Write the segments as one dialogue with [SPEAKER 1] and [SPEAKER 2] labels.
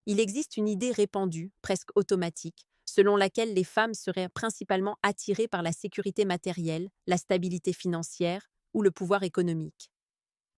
[SPEAKER 1] Il existe une idée répandue, presque automatique, selon laquelle les femmes seraient principalement attirées par la sécurité matérielle, la stabilité financière ou le pouvoir économique.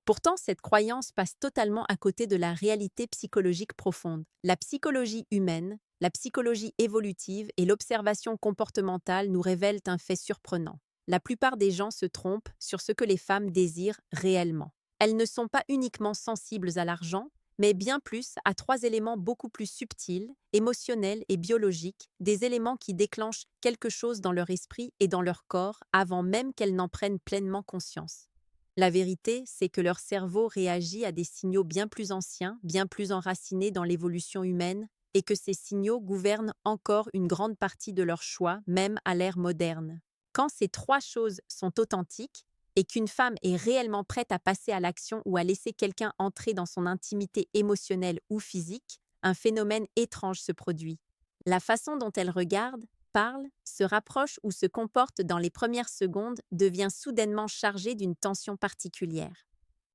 [SPEAKER 1] Pourtant, cette croyance passe totalement à côté de la réalité psychologique profonde. La psychologie humaine, la psychologie évolutive et l'observation comportementale nous révèlent un fait surprenant. La plupart des gens se trompent sur ce que les femmes désirent réellement. Elles ne sont pas uniquement sensibles à l'argent, mais bien plus à trois éléments beaucoup plus subtils, émotionnels et biologiques, des éléments qui déclenchent quelque chose dans leur esprit et dans leur corps avant même qu'elles n'en prennent pleinement conscience. La vérité, c'est que leur cerveau réagit à des signaux bien plus anciens, bien plus enracinés dans l'évolution humaine, et que ces signaux gouvernent encore une grande partie de leur choix, même à l'ère moderne. Quand ces trois choses sont authentiques, et qu'une femme est réellement prête à passer à l'action ou à laisser quelqu'un entrer dans son intimité émotionnelle ou physique, un phénomène étrange se produit. La façon dont elle regarde, parle, se rapproche ou se comporte dans les premières secondes devient soudainement chargée d'une tension particulière.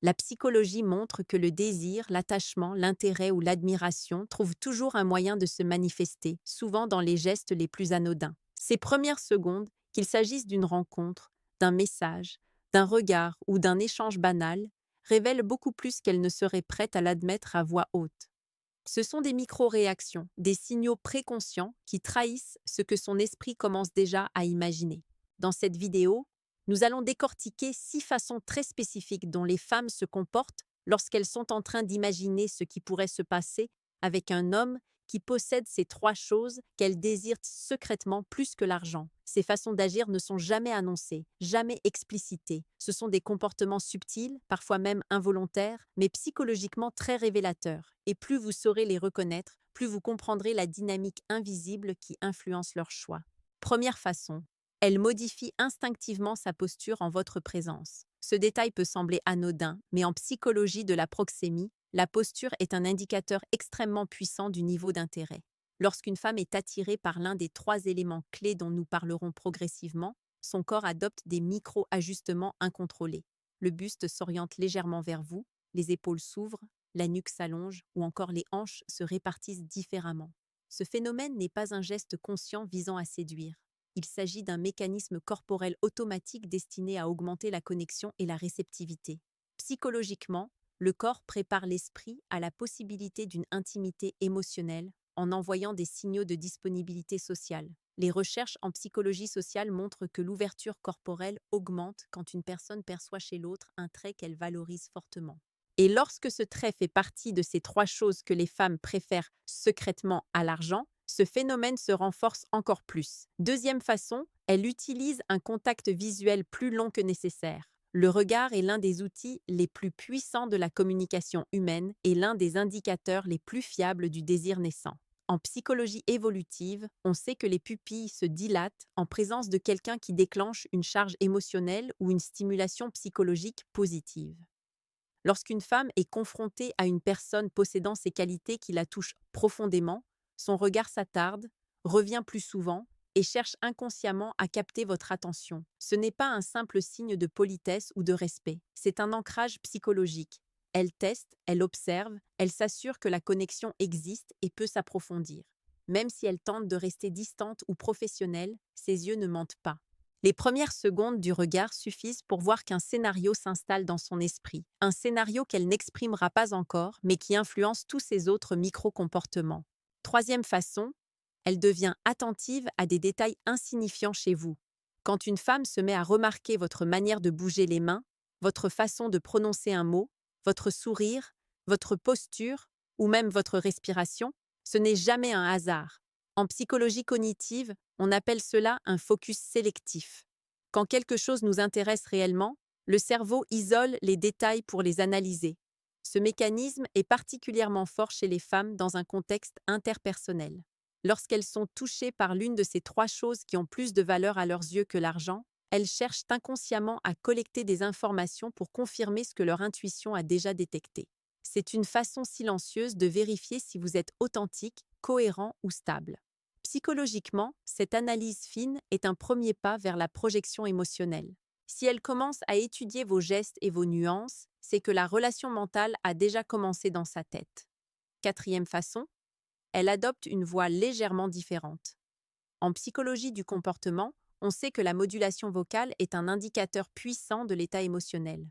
[SPEAKER 1] La psychologie montre que le désir, l'attachement, l'intérêt ou l'admiration trouvent toujours un moyen de se manifester, souvent dans les gestes les plus anodins. Ces premières secondes, qu'il s'agisse d'une rencontre, d'un message, d'un regard ou d'un échange banal, révèlent beaucoup plus qu'elle ne serait prête à l'admettre à voix haute. Ce sont des micro-réactions, des signaux préconscients qui trahissent ce que son esprit commence déjà à imaginer. Dans cette vidéo, nous allons décortiquer 6 façons très spécifiques dont les femmes se comportent lorsqu'elles sont en train d'imaginer ce qui pourrait se passer avec un homme qui possède ces trois choses qu'elles désirent secrètement plus que l'argent. Ces façons d'agir ne sont jamais annoncées, jamais explicitées. Ce sont des comportements subtils, parfois même involontaires, mais psychologiquement très révélateurs. Et plus vous saurez les reconnaître, plus vous comprendrez la dynamique invisible qui influence leur choix. Première façon, elle modifie instinctivement sa posture en votre présence. Ce détail peut sembler anodin, mais en psychologie de la proxémie, la posture est un indicateur extrêmement puissant du niveau d'intérêt. Lorsqu'une femme est attirée par l'un des trois éléments clés dont nous parlerons progressivement, son corps adopte des micro-ajustements incontrôlés. Le buste s'oriente légèrement vers vous, les épaules s'ouvrent, la nuque s'allonge ou encore les hanches se répartissent différemment. Ce phénomène n'est pas un geste conscient visant à séduire. Il s'agit d'un mécanisme corporel automatique destiné à augmenter la connexion et la réceptivité. Psychologiquement, le corps prépare l'esprit à la possibilité d'une intimité émotionnelle en envoyant des signaux de disponibilité sociale. Les recherches en psychologie sociale montrent que l'ouverture corporelle augmente quand une personne perçoit chez l'autre un trait qu'elle valorise fortement. Et lorsque ce trait fait partie de ces trois choses que les femmes préfèrent secrètement à l'argent, ce phénomène se renforce encore plus. Deuxième façon, elle utilise un contact visuel plus long que nécessaire. Le regard est l'un des outils les plus puissants de la communication humaine et l'un des indicateurs les plus fiables du désir naissant. En psychologie évolutive, on sait que les pupilles se dilatent en présence de quelqu'un qui déclenche une charge émotionnelle ou une stimulation psychologique positive. Lorsqu'une femme est confrontée à une personne possédant ces qualités qui la touchent profondément, son regard s'attarde, revient plus souvent et cherche inconsciemment à capter votre attention. Ce n'est pas un simple signe de politesse ou de respect, c'est un ancrage psychologique. Elle teste, elle observe, elle s'assure que la connexion existe et peut s'approfondir. Même si elle tente de rester distante ou professionnelle, ses yeux ne mentent pas. Les premières secondes du regard suffisent pour voir qu'un scénario s'installe dans son esprit, un scénario qu'elle n'exprimera pas encore, mais qui influence tous ses autres micro-comportements. Troisième façon, elle devient attentive à des détails insignifiants chez vous. Quand une femme se met à remarquer votre manière de bouger les mains, votre façon de prononcer un mot, votre sourire, votre posture ou même votre respiration, ce n'est jamais un hasard. En psychologie cognitive, on appelle cela un focus sélectif. Quand quelque chose nous intéresse réellement, le cerveau isole les détails pour les analyser. Ce mécanisme est particulièrement fort chez les femmes dans un contexte interpersonnel. Lorsqu'elles sont touchées par l'une de ces trois choses qui ont plus de valeur à leurs yeux que l'argent, elles cherchent inconsciemment à collecter des informations pour confirmer ce que leur intuition a déjà détecté. C'est une façon silencieuse de vérifier si vous êtes authentique, cohérent ou stable. Psychologiquement, cette analyse fine est un premier pas vers la projection émotionnelle. Si elle commence à étudier vos gestes et vos nuances, c'est que la relation mentale a déjà commencé dans sa tête. Quatrième façon, elle adopte une voix légèrement différente. En psychologie du comportement, on sait que la modulation vocale est un indicateur puissant de l'état émotionnel.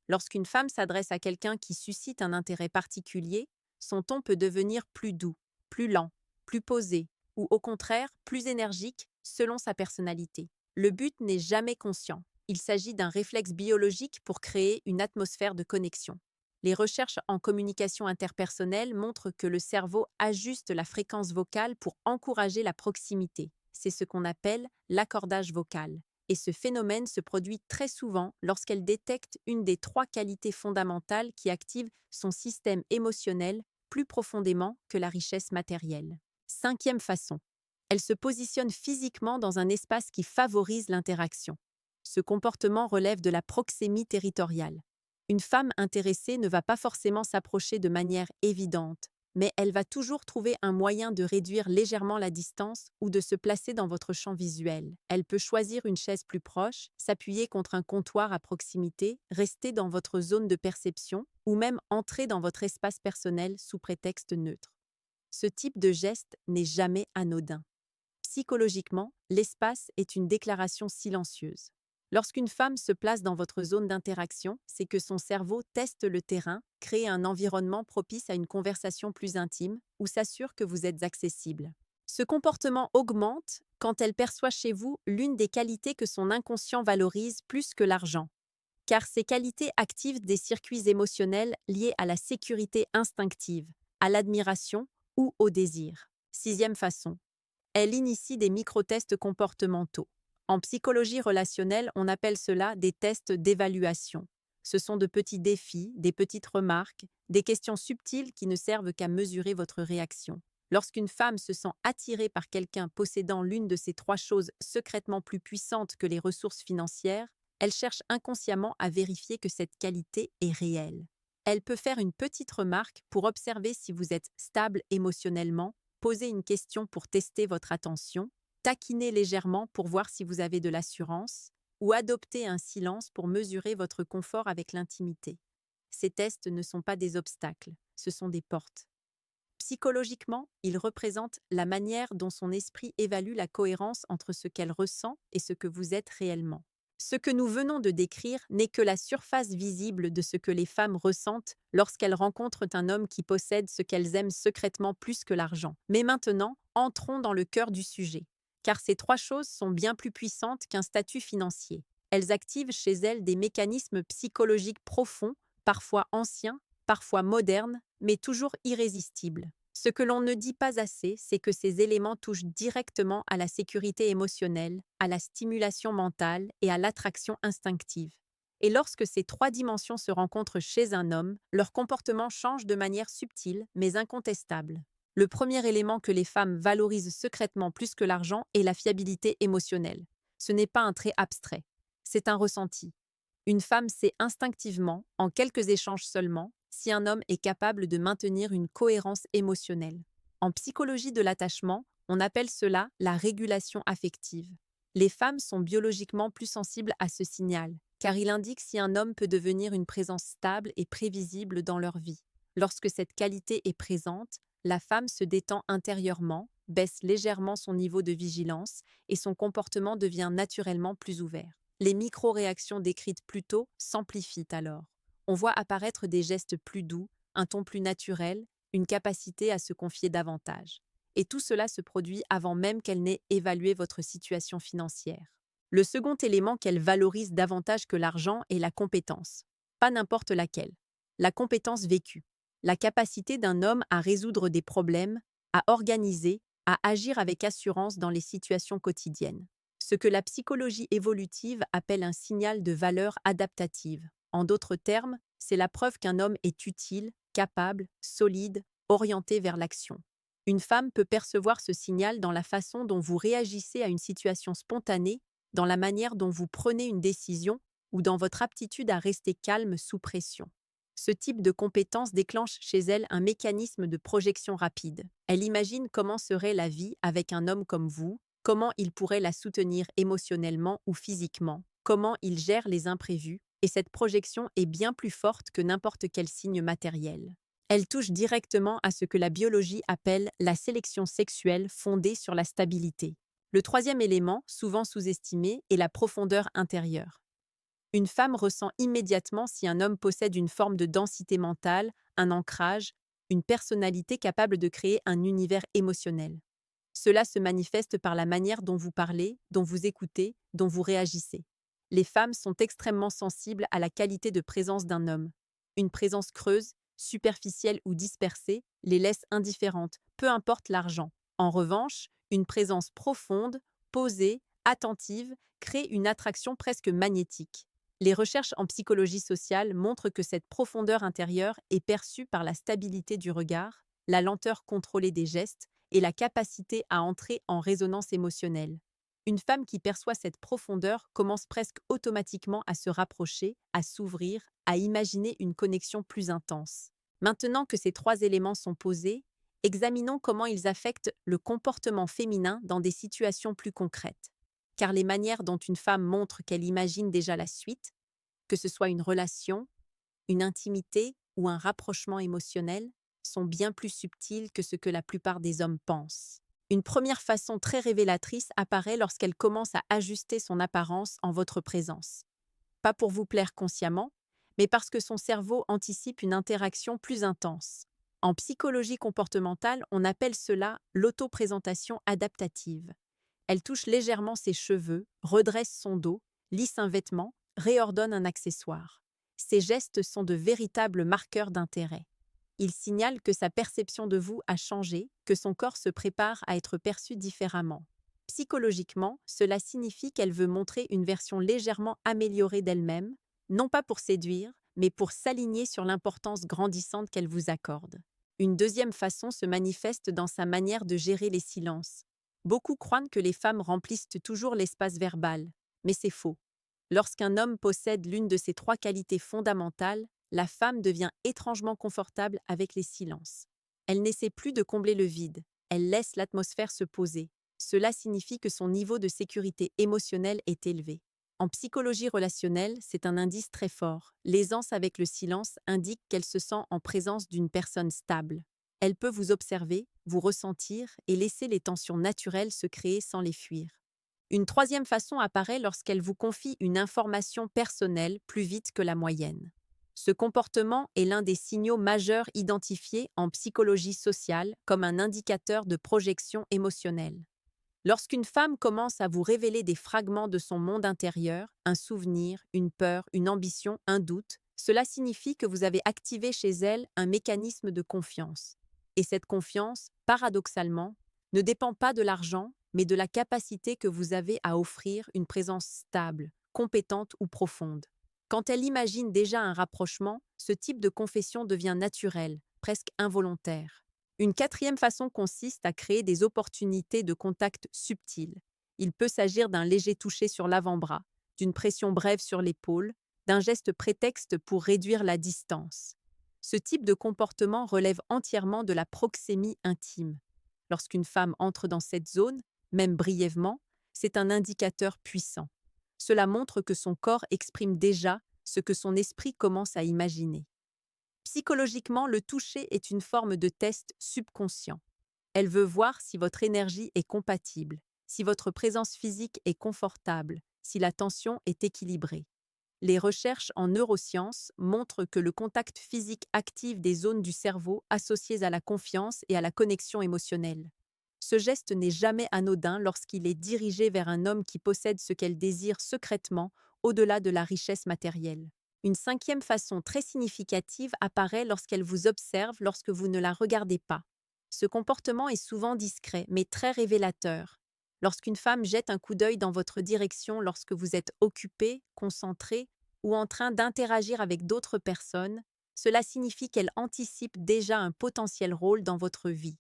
[SPEAKER 1] Lorsqu'une femme s'adresse à quelqu'un qui suscite un intérêt particulier, son ton peut devenir plus doux, plus lent, plus posé, ou au contraire plus énergique selon sa personnalité. Le but n'est jamais conscient. Il s'agit d'un réflexe biologique pour créer une atmosphère de connexion. Les recherches en communication interpersonnelle montrent que le cerveau ajuste la fréquence vocale pour encourager la proximité. C'est ce qu'on appelle l'accordage vocal. Et ce phénomène se produit très souvent lorsqu'elle détecte une des 3 qualités fondamentales qui activent son système émotionnel plus profondément que la richesse matérielle. 5e façon. Elle se positionne physiquement dans un espace qui favorise l'interaction. Ce comportement relève de la proxémie territoriale. Une femme intéressée ne va pas forcément s'approcher de manière évidente, mais elle va toujours trouver un moyen de réduire légèrement la distance ou de se placer dans votre champ visuel. Elle peut choisir une chaise plus proche, s'appuyer contre un comptoir à proximité, rester dans votre zone de perception ou même entrer dans votre espace personnel sous prétexte neutre. Ce type de geste n'est jamais anodin. Psychologiquement, l'espace est une déclaration silencieuse. Lorsqu'une femme se place dans votre zone d'interaction, c'est que son cerveau teste le terrain, crée un environnement propice à une conversation plus intime ou s'assure que vous êtes accessible. Ce comportement augmente quand elle perçoit chez vous l'une des qualités que son inconscient valorise plus que l'argent, car ces qualités activent des circuits émotionnels liés à la sécurité instinctive, à l'admiration ou au désir. 6e façon. Elle initie des micro-tests comportementaux. En psychologie relationnelle, on appelle cela des tests d'évaluation. Ce sont de petits défis, des petites remarques, des questions subtiles qui ne servent qu'à mesurer votre réaction. Lorsqu'une femme se sent attirée par quelqu'un possédant l'une de ces 3 choses secrètement plus puissantes que les ressources financières, elle cherche inconsciemment à vérifier que cette qualité est réelle. Elle peut faire une petite remarque pour observer si vous êtes stable émotionnellement, poser une question pour tester votre attention, taquiner légèrement pour voir si vous avez de l'assurance, ou adopter un silence pour mesurer votre confort avec l'intimité. Ces tests ne sont pas des obstacles, ce sont des portes. Psychologiquement, ils représentent la manière dont son esprit évalue la cohérence entre ce qu'elle ressent et ce que vous êtes réellement. Ce que nous venons de décrire n'est que la surface visible de ce que les femmes ressentent lorsqu'elles rencontrent un homme qui possède ce qu'elles aiment secrètement plus que l'argent. Mais maintenant, entrons dans le cœur du sujet, car ces 3 choses sont bien plus puissantes qu'un statut financier. Elles activent chez elles des mécanismes psychologiques profonds, parfois anciens, parfois modernes, mais toujours irrésistibles. Ce que l'on ne dit pas assez, c'est que ces éléments touchent directement à la sécurité émotionnelle, à la stimulation mentale et à l'attraction instinctive. Et lorsque ces 3 dimensions se rencontrent chez un homme, leur comportement change de manière subtile mais incontestable. Le premier élément que les femmes valorisent secrètement plus que l'argent est la fiabilité émotionnelle. Ce n'est pas un trait abstrait, c'est un ressenti. Une femme sait instinctivement, en quelques échanges seulement, si un homme est capable de maintenir une cohérence émotionnelle. En psychologie de l'attachement, on appelle cela la régulation affective. Les femmes sont biologiquement plus sensibles à ce signal, car il indique si un homme peut devenir une présence stable et prévisible dans leur vie. Lorsque cette qualité est présente, la femme se détend intérieurement, baisse légèrement son niveau de vigilance et son comportement devient naturellement plus ouvert. Les micro-réactions décrites plus tôt s'amplifient alors. On voit apparaître des gestes plus doux, un ton plus naturel, une capacité à se confier davantage. Et tout cela se produit avant même qu'elle n'ait évalué votre situation financière. Le second élément qu'elle valorise davantage que l'argent est la compétence. Pas n'importe laquelle. La compétence vécue. La capacité d'un homme à résoudre des problèmes, à organiser, à agir avec assurance dans les situations quotidiennes. Ce que la psychologie évolutive appelle un signal de valeur adaptative. En d'autres termes, c'est la preuve qu'un homme est utile, capable, solide, orienté vers l'action. Une femme peut percevoir ce signal dans la façon dont vous réagissez à une situation spontanée, dans la manière dont vous prenez une décision ou dans votre aptitude à rester calme sous pression. Ce type de compétence déclenche chez elle un mécanisme de projection rapide. Elle imagine comment serait la vie avec un homme comme vous, comment il pourrait la soutenir émotionnellement ou physiquement, comment il gère les imprévus, et cette projection est bien plus forte que n'importe quel signe matériel. Elle touche directement à ce que la biologie appelle la sélection sexuelle fondée sur la stabilité. Le troisième élément, souvent sous-estimé, est la profondeur intérieure. Une femme ressent immédiatement si un homme possède une forme de densité mentale, un ancrage, une personnalité capable de créer un univers émotionnel. Cela se manifeste par la manière dont vous parlez, dont vous écoutez, dont vous réagissez. Les femmes sont extrêmement sensibles à la qualité de présence d'un homme. Une présence creuse, superficielle ou dispersée les laisse indifférentes, peu importe l'argent. En revanche, une présence profonde, posée, attentive, crée une attraction presque magnétique. Les recherches en psychologie sociale montrent que cette profondeur intérieure est perçue par la stabilité du regard, la lenteur contrôlée des gestes et la capacité à entrer en résonance émotionnelle. Une femme qui perçoit cette profondeur commence presque automatiquement à se rapprocher, à s'ouvrir, à imaginer une connexion plus intense. Maintenant que ces trois éléments sont posés, examinons comment ils affectent le comportement féminin dans des situations plus concrètes. Car les manières dont une femme montre qu'elle imagine déjà la suite, que ce soit une relation, une intimité ou un rapprochement émotionnel, sont bien plus subtiles que ce que la plupart des hommes pensent. Une première façon très révélatrice apparaît lorsqu'elle commence à ajuster son apparence en votre présence. Pas pour vous plaire consciemment, mais parce que son cerveau anticipe une interaction plus intense. En psychologie comportementale, on appelle cela l'autoprésentation adaptative. Elle touche légèrement ses cheveux, redresse son dos, lisse un vêtement, réordonne un accessoire. Ces gestes sont de véritables marqueurs d'intérêt. Ils signalent que sa perception de vous a changé, que son corps se prépare à être perçu différemment. Psychologiquement, cela signifie qu'elle veut montrer une version légèrement améliorée d'elle-même, non pas pour séduire, mais pour s'aligner sur l'importance grandissante qu'elle vous accorde. Une deuxième façon se manifeste dans sa manière de gérer les silences. Beaucoup croient que les femmes remplissent toujours l'espace verbal, mais c'est faux. Lorsqu'un homme possède l'une de ces trois qualités fondamentales, la femme devient étrangement confortable avec les silences. Elle n'essaie plus de combler le vide, elle laisse l'atmosphère se poser. Cela signifie que son niveau de sécurité émotionnelle est élevé. En psychologie relationnelle, c'est un indice très fort. L'aisance avec le silence indique qu'elle se sent en présence d'une personne stable. Elle peut vous observer, vous ressentir et laisser les tensions naturelles se créer sans les fuir. Une troisième façon apparaît lorsqu'elle vous confie une information personnelle plus vite que la moyenne. Ce comportement est l'un des signaux majeurs identifiés en psychologie sociale comme un indicateur de projection émotionnelle. Lorsqu'une femme commence à vous révéler des fragments de son monde intérieur, un souvenir, une peur, une ambition, un doute, cela signifie que vous avez activé chez elle un mécanisme de confiance. Et cette confiance, paradoxalement, ne dépend pas de l'argent, mais de la capacité que vous avez à offrir une présence stable, compétente ou profonde. Quand elle imagine déjà un rapprochement, ce type de confession devient naturel, presque involontaire. Une quatrième façon consiste à créer des opportunités de contact subtiles. Il peut s'agir d'un léger toucher sur l'avant-bras, d'une pression brève sur l'épaule, d'un geste prétexte pour réduire la distance. Ce type de comportement relève entièrement de la proxémie intime. Lorsqu'une femme entre dans cette zone, même brièvement, c'est un indicateur puissant. Cela montre que son corps exprime déjà ce que son esprit commence à imaginer. Psychologiquement, le toucher est une forme de test subconscient. Elle veut voir si votre énergie est compatible, si votre présence physique est confortable, si la tension est équilibrée. Les recherches en neurosciences montrent que le contact physique active des zones du cerveau associées à la confiance et à la connexion émotionnelle. Ce geste n'est jamais anodin lorsqu'il est dirigé vers un homme qui possède ce qu'elle désire secrètement, au-delà de la richesse matérielle. Une cinquième façon très significative apparaît lorsqu'elle vous observe lorsque vous ne la regardez pas. Ce comportement est souvent discret, mais très révélateur. Lorsqu'une femme jette un coup d'œil dans votre direction lorsque vous êtes occupé, concentré ou en train d'interagir avec d'autres personnes, cela signifie qu'elle anticipe déjà un potentiel rôle dans votre vie.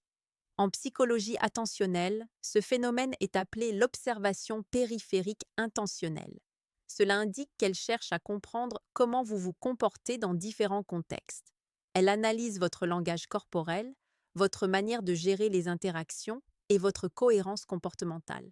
[SPEAKER 1] En psychologie attentionnelle, ce phénomène est appelé l'observation périphérique intentionnelle. Cela indique qu'elle cherche à comprendre comment vous vous comportez dans différents contextes. Elle analyse votre langage corporel, votre manière de gérer les interactions et votre cohérence comportementale.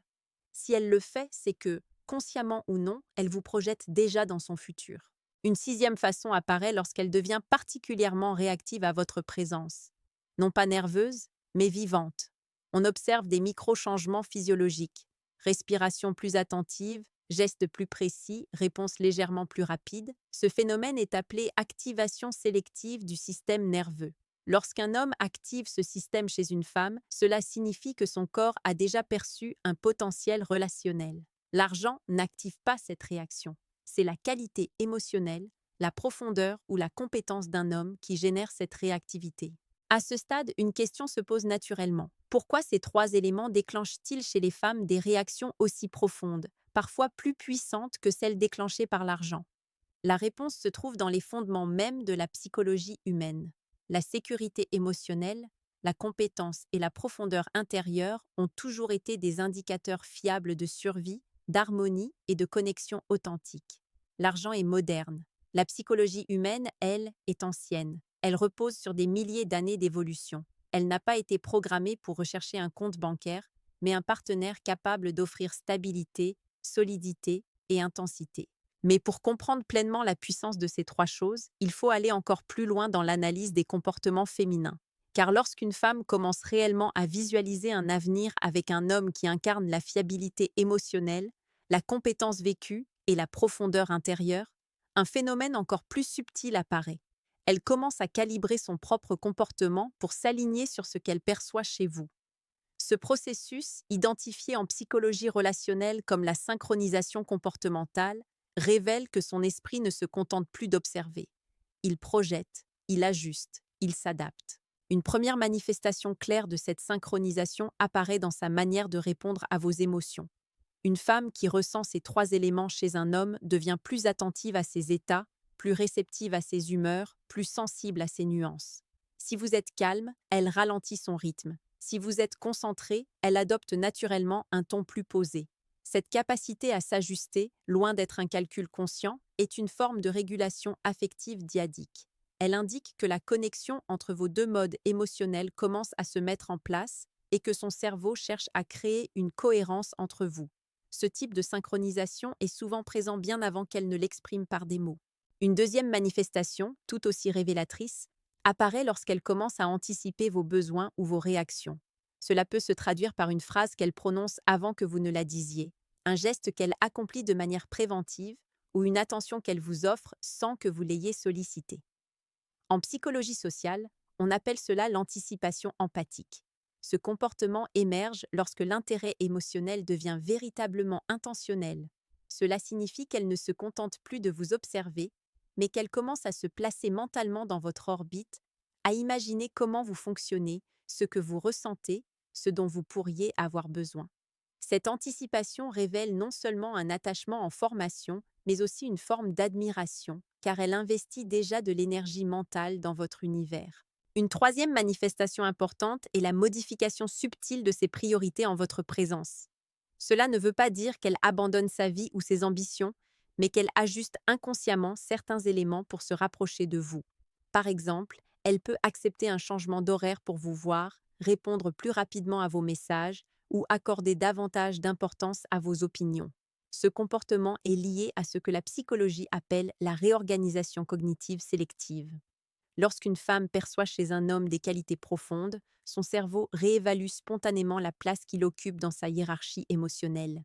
[SPEAKER 1] Si elle le fait, c'est que, consciemment ou non, elle vous projette déjà dans son futur. Une sixième façon apparaît lorsqu'elle devient particulièrement réactive à votre présence. Non pas nerveuse, mais vivante. On observe des micro-changements physiologiques. Respiration plus attentive, gestes plus précis, réponse légèrement plus rapide. Ce phénomène est appelé activation sélective du système nerveux. Lorsqu'un homme active ce système chez une femme, cela signifie que son corps a déjà perçu un potentiel relationnel. L'argent n'active pas cette réaction. C'est la qualité émotionnelle, la profondeur ou la compétence d'un homme qui génère cette réactivité. À ce stade, une question se pose naturellement. Pourquoi ces trois éléments déclenchent-ils chez les femmes des réactions aussi profondes, parfois plus puissantes que celles déclenchées par l'argent? La réponse se trouve dans les fondements mêmes de la psychologie humaine. La sécurité émotionnelle, la compétence et la profondeur intérieure ont toujours été des indicateurs fiables de survie, d'harmonie et de connexion authentique. L'argent est moderne. La psychologie humaine, elle, est ancienne. Elle repose sur des milliers d'années d'évolution. Elle n'a pas été programmée pour rechercher un compte bancaire, mais un partenaire capable d'offrir stabilité, solidité et intensité. Mais pour comprendre pleinement la puissance de ces trois choses, il faut aller encore plus loin dans l'analyse des comportements féminins. Car lorsqu'une femme commence réellement à visualiser un avenir avec un homme qui incarne la fiabilité émotionnelle, la compétence vécue et la profondeur intérieure, un phénomène encore plus subtil apparaît. Elle commence à calibrer son propre comportement pour s'aligner sur ce qu'elle perçoit chez vous. Ce processus, identifié en psychologie relationnelle comme la synchronisation comportementale, révèle que son esprit ne se contente plus d'observer. Il projette, il ajuste, il s'adapte. Une première manifestation claire de cette synchronisation apparaît dans sa manière de répondre à vos émotions. Une femme qui ressent ces trois éléments chez un homme devient plus attentive à ses états, plus réceptive à ses humeurs, plus sensible à ses nuances. Si vous êtes calme, elle ralentit son rythme. Si vous êtes concentré, elle adopte naturellement un ton plus posé. Cette capacité à s'ajuster, loin d'être un calcul conscient, est une forme de régulation affective dyadique. Elle indique que la connexion entre vos deux modes émotionnels commence à se mettre en place et que son cerveau cherche à créer une cohérence entre vous. Ce type de synchronisation est souvent présent bien avant qu'elle ne l'exprime par des mots. Une deuxième manifestation, tout aussi révélatrice, apparaît lorsqu'elle commence à anticiper vos besoins ou vos réactions. Cela peut se traduire par une phrase qu'elle prononce avant que vous ne la disiez, un geste qu'elle accomplit de manière préventive ou une attention qu'elle vous offre sans que vous l'ayez sollicité. En psychologie sociale, on appelle cela l'anticipation empathique. Ce comportement émerge lorsque l'intérêt émotionnel devient véritablement intentionnel. Cela signifie qu'elle ne se contente plus de vous observer, mais qu'elle commence à se placer mentalement dans votre orbite, à imaginer comment vous fonctionnez, ce que vous ressentez, ce dont vous pourriez avoir besoin. Cette anticipation révèle non seulement un attachement en formation, mais aussi une forme d'admiration, car elle investit déjà de l'énergie mentale dans votre univers. Une troisième manifestation importante est la modification subtile de ses priorités en votre présence. Cela ne veut pas dire qu'elle abandonne sa vie ou ses ambitions, mais qu'elle ajuste inconsciemment certains éléments pour se rapprocher de vous. Par exemple, elle peut accepter un changement d'horaire pour vous voir, répondre plus rapidement à vos messages ou accorder davantage d'importance à vos opinions. Ce comportement est lié à ce que la psychologie appelle la réorganisation cognitive sélective. Lorsqu'une femme perçoit chez un homme des qualités profondes, son cerveau réévalue spontanément la place qu'il occupe dans sa hiérarchie émotionnelle.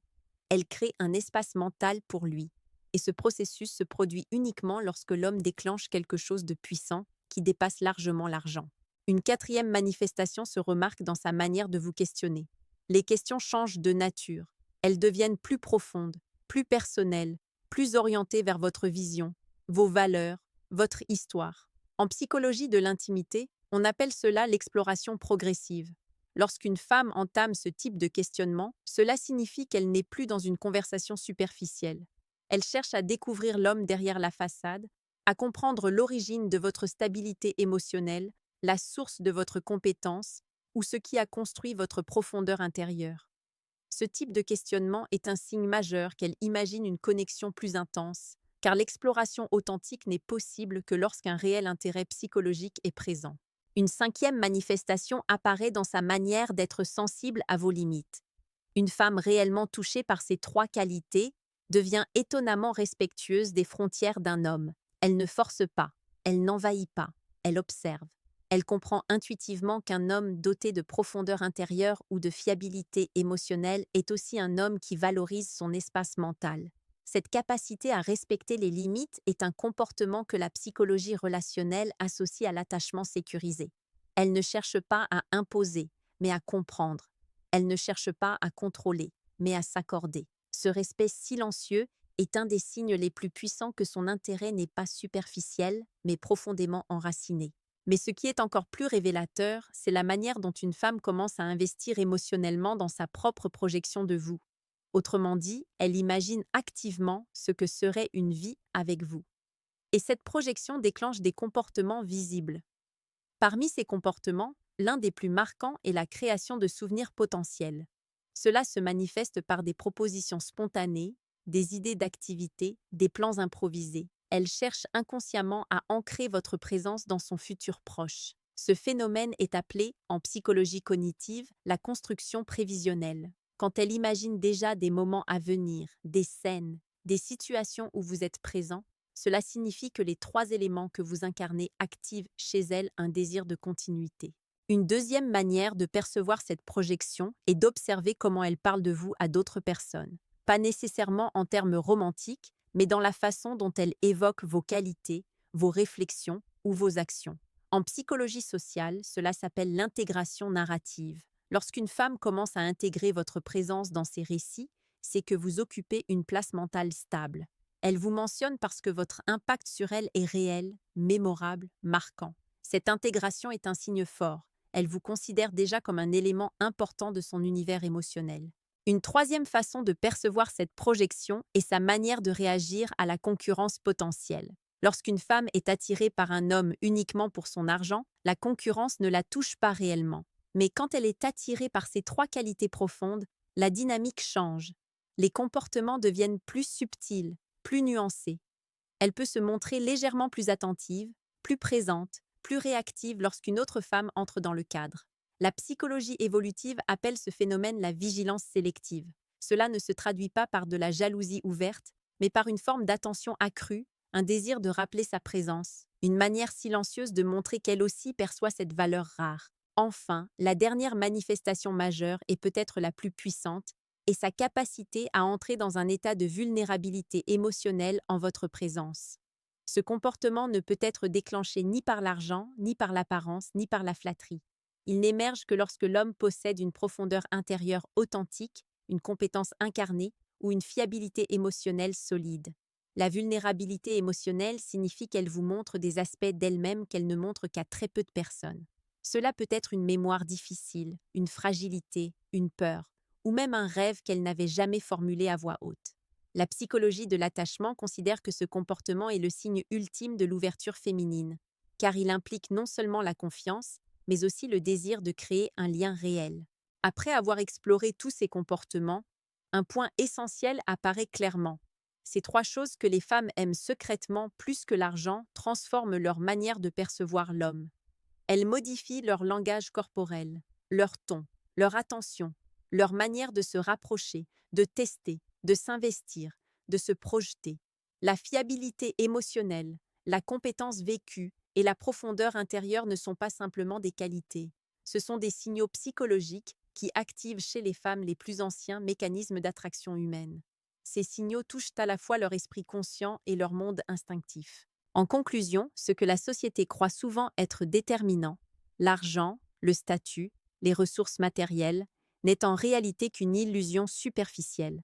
[SPEAKER 1] Elle crée un espace mental pour lui, et ce processus se produit uniquement lorsque l'homme déclenche quelque chose de puissant qui dépasse largement l'argent. Une quatrième manifestation se remarque dans sa manière de vous questionner. Les questions changent de nature. Elles deviennent plus profondes, plus personnelles, plus orientées vers votre vision, vos valeurs, votre histoire. En psychologie de l'intimité, on appelle cela l'exploration progressive. Lorsqu'une femme entame ce type de questionnement, cela signifie qu'elle n'est plus dans une conversation superficielle. Elle cherche à découvrir l'homme derrière la façade, à comprendre l'origine de votre stabilité émotionnelle, la source de votre compétence ou ce qui a construit votre profondeur intérieure. Ce type de questionnement est un signe majeur qu'elle imagine une connexion plus intense, car l'exploration authentique n'est possible que lorsqu'un réel intérêt psychologique est présent. Une cinquième manifestation apparaît dans sa manière d'être sensible à vos limites. Une femme réellement touchée par ces trois qualités devient étonnamment respectueuse des frontières d'un homme. Elle ne force pas, elle n'envahit pas, elle observe. Elle comprend intuitivement qu'un homme doté de profondeur intérieure ou de fiabilité émotionnelle est aussi un homme qui valorise son espace mental. Cette capacité à respecter les limites est un comportement que la psychologie relationnelle associe à l'attachement sécurisé. Elle ne cherche pas à imposer, mais à comprendre. Elle ne cherche pas à contrôler, mais à s'accorder. Ce respect silencieux est un des signes les plus puissants que son intérêt n'est pas superficiel, mais profondément enraciné. Mais ce qui est encore plus révélateur, c'est la manière dont une femme commence à investir émotionnellement dans sa propre projection de vous. Autrement dit, elle imagine activement ce que serait une vie avec vous. Et cette projection déclenche des comportements visibles. Parmi ces comportements, l'un des plus marquants est la création de souvenirs potentiels. Cela se manifeste par des propositions spontanées, des idées d'activité, des plans improvisés. Elle cherche inconsciemment à ancrer votre présence dans son futur proche. Ce phénomène est appelé, en psychologie cognitive, la construction prévisionnelle. Quand elle imagine déjà des moments à venir, des scènes, des situations où vous êtes présent, cela signifie que les 3 éléments que vous incarnez activent chez elle un désir de continuité. Une deuxième manière de percevoir cette projection est d'observer comment elle parle de vous à d'autres personnes. Pas nécessairement en termes romantiques, mais dans la façon dont elle évoque vos qualités, vos réflexions ou vos actions. En psychologie sociale, cela s'appelle l'intégration narrative. Lorsqu'une femme commence à intégrer votre présence dans ses récits, c'est que vous occupez une place mentale stable. Elle vous mentionne parce que votre impact sur elle est réel, mémorable, marquant. Cette intégration est un signe fort. Elle vous considère déjà comme un élément important de son univers émotionnel. Une troisième façon de percevoir cette projection est sa manière de réagir à la concurrence potentielle. Lorsqu'une femme est attirée par un homme uniquement pour son argent, la concurrence ne la touche pas réellement. Mais quand elle est attirée par ces 3 qualités profondes, la dynamique change. Les comportements deviennent plus subtils, plus nuancée. Elle peut se montrer légèrement plus attentive, plus présente, plus réactive lorsqu'une autre femme entre dans le cadre. La psychologie évolutive appelle ce phénomène la vigilance sélective. Cela ne se traduit pas par de la jalousie ouverte, mais par une forme d'attention accrue, un désir de rappeler sa présence, une manière silencieuse de montrer qu'elle aussi perçoit cette valeur rare. Enfin, la dernière manifestation majeure est peut-être la plus puissante, et sa capacité à entrer dans un état de vulnérabilité émotionnelle en votre présence. Ce comportement ne peut être déclenché ni par l'argent, ni par l'apparence, ni par la flatterie. Il n'émerge que lorsque l'homme possède une profondeur intérieure authentique, une compétence incarnée ou une fiabilité émotionnelle solide. La vulnérabilité émotionnelle signifie qu'elle vous montre des aspects d'elle-même qu'elle ne montre qu'à très peu de personnes. Cela peut être une mémoire difficile, une fragilité, une peur, ou même un rêve qu'elle n'avait jamais formulé à voix haute. La psychologie de l'attachement considère que ce comportement est le signe ultime de l'ouverture féminine, car il implique non seulement la confiance, mais aussi le désir de créer un lien réel. Après avoir exploré tous ces comportements, un point essentiel apparaît clairement. Ces 3 choses que les femmes aiment secrètement plus que l'argent transforment leur manière de percevoir l'homme. Elles modifient leur langage corporel, leur ton, leur attention, leur manière de se rapprocher, de tester, de s'investir, de se projeter. La fiabilité émotionnelle, la compétence vécue et la profondeur intérieure ne sont pas simplement des qualités. Ce sont des signaux psychologiques qui activent chez les femmes les plus anciens mécanismes d'attraction humaine. Ces signaux touchent à la fois leur esprit conscient et leur monde instinctif. En conclusion, ce que la société croit souvent être déterminant, l'argent, le statut, les ressources matérielles, n'est en réalité qu'une illusion superficielle.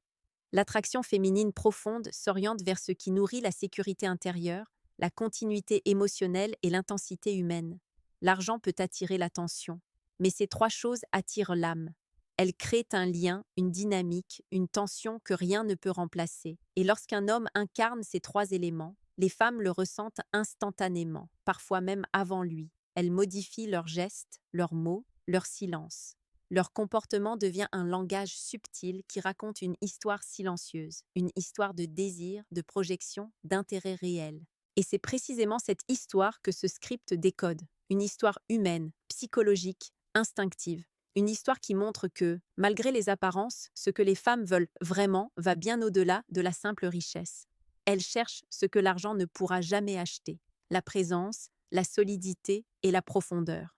[SPEAKER 1] L'attraction féminine profonde s'oriente vers ce qui nourrit la sécurité intérieure, la continuité émotionnelle et l'intensité humaine. L'argent peut attirer l'attention, mais ces 3 choses attirent l'âme. Elles créent un lien, une dynamique, une tension que rien ne peut remplacer. Et lorsqu'un homme incarne ces 3 éléments, les femmes le ressentent instantanément, parfois même avant lui. Elles modifient leurs gestes, leurs mots, leurs silences. Leur comportement devient un langage subtil qui raconte une histoire silencieuse, une histoire de désir, de projection, d'intérêt réel. Et c'est précisément cette histoire que ce script décode, une histoire humaine, psychologique, instinctive. Une histoire qui montre que, malgré les apparences, ce que les femmes veulent vraiment va bien au-delà de la simple richesse. Elles cherchent ce que l'argent ne pourra jamais acheter, la présence, la solidité et la profondeur.